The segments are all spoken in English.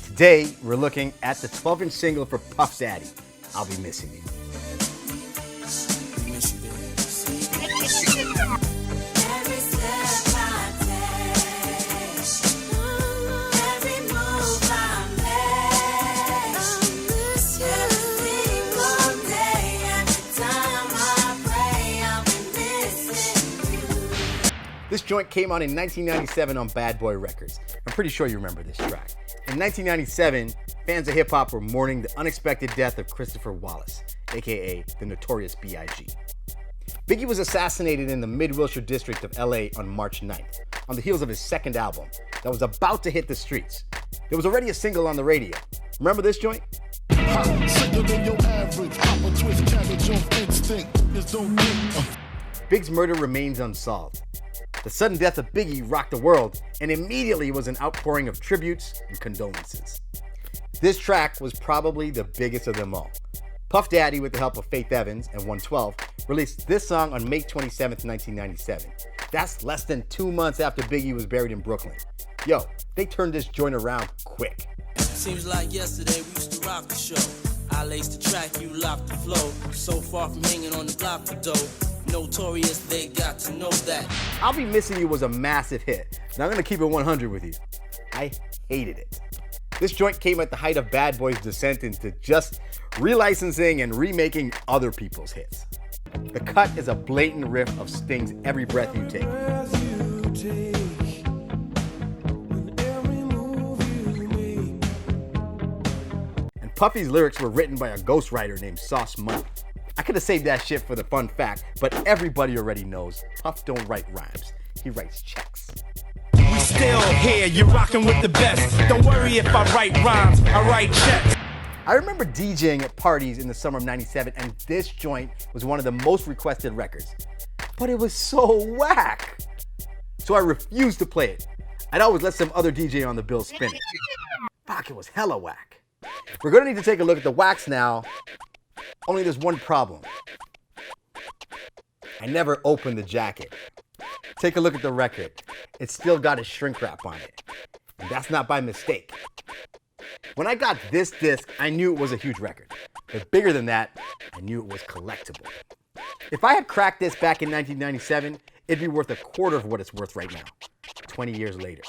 Today, we're looking at the 12-inch single for Puff Daddy, I'll Be Missing You. This joint came out in 1997 on Bad Boy Records. I'm pretty sure you remember this track. In 1997, fans of hip-hop were mourning the unexpected death of Christopher Wallace, aka the Notorious Big. Biggie was assassinated in the Mid-Wilshire district of LA on March 9th, on the heels of his second album that was about to hit the streets. There was already a single on the radio. Remember this joint? Big's murder remains unsolved. The sudden death of Biggie rocked the world, and immediately was an outpouring of tributes and condolences. This track was probably the biggest of them all. Puff Daddy, with the help of Faith Evans and 112, released this song on May 27th, 1997. That's less than 2 months after Biggie was buried in Brooklyn. Yo, they turned this joint around quick. Seems like yesterday we used to rock the show. I laced the track, you locked the flow. So far from hanging on the block for dough. Notorious, they got to know that. I'll Be Missing You was a massive hit. Now I'm gonna keep it 100 with you. I hated it. This joint came at the height of Bad Boy's descent into just relicensing and remaking other people's hits. The cut is a blatant riff of Sting's Every Breath You Take. And Puffy's lyrics were written by a ghostwriter named Sauce Money. I could have saved that shit for the fun fact, but everybody already knows Puff don't write rhymes. He writes checks. We still here, you're rocking with the best. Don't worry if I write rhymes, I write checks. I remember DJing at parties in the summer of '97, and this joint was one of the most requested records. But it was so whack. So I refused to play it. I'd always let some other DJ on the bill spin it. Fuck, it was hella whack. We're gonna need to take a look at the wax now. Only there's one problem. I never opened the jacket. Take a look at the record. It's still got a shrink wrap on it. And that's not by mistake. When I got this disc, I knew it was a huge record. But bigger than that, I knew it was collectible. If I had cracked this back in 1997, it'd be worth a quarter of what it's worth right now, 20 years later.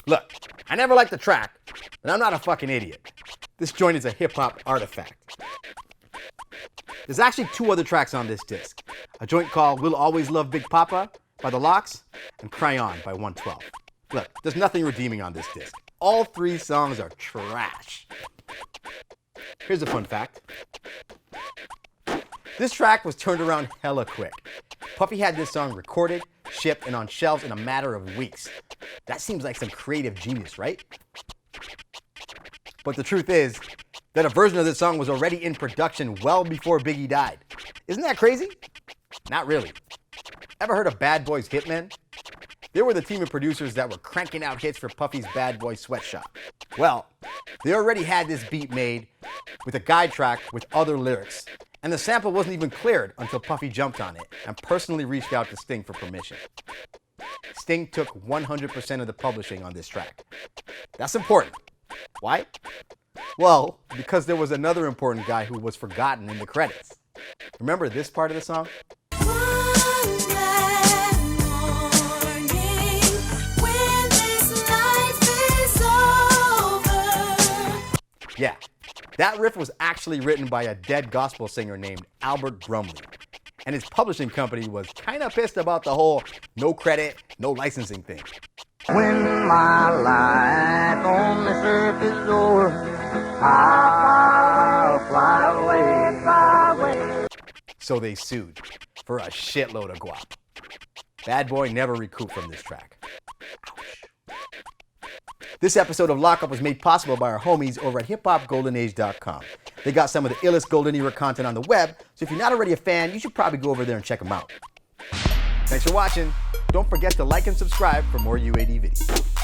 Look, I never liked the track, but I'm not a fucking idiot. This joint is a hip-hop artifact. There's actually 2 other tracks on this disc. A joint called We'll Always Love Big Papa by The Lox and Cry On by 112. Look, there's nothing redeeming on this disc. All 3 songs are trash. Here's a fun fact. This track was turned around hella quick. Puffy had this song recorded, shipped, and on shelves in a matter of weeks. That seems like some creative genius, right? But the truth is that a version of this song was already in production well before Biggie died. Isn't that crazy? Not really. Ever heard of Bad Boys Hitmen? They were the team of producers that were cranking out hits for Puffy's Bad Boy Sweatshop. Well, they already had this beat made with a guide track with other lyrics. And the sample wasn't even cleared until Puffy jumped on it and personally reached out to Sting for permission. Sting took 100% of the publishing on this track. That's important. Why? Well, because there was another important guy who was forgotten in the credits. Remember this part of the song? Yeah, that riff was actually written by a dead gospel singer named Albert Brumley. And his publishing company was kind of pissed about the whole no credit, no licensing thing. When my life on this earth is over, I'll fly away, fly away. So they sued for a shitload of guap. Bad Boy never recouped from this track. Ouch. This episode of Lockup was made possible by our homies over at hiphopgoldenage.com. They got some of the illest Golden Era content on the web, so if you're not already a fan, you should probably go over there and check them out. Thanks for watching. Don't forget to like and subscribe for more UAD videos.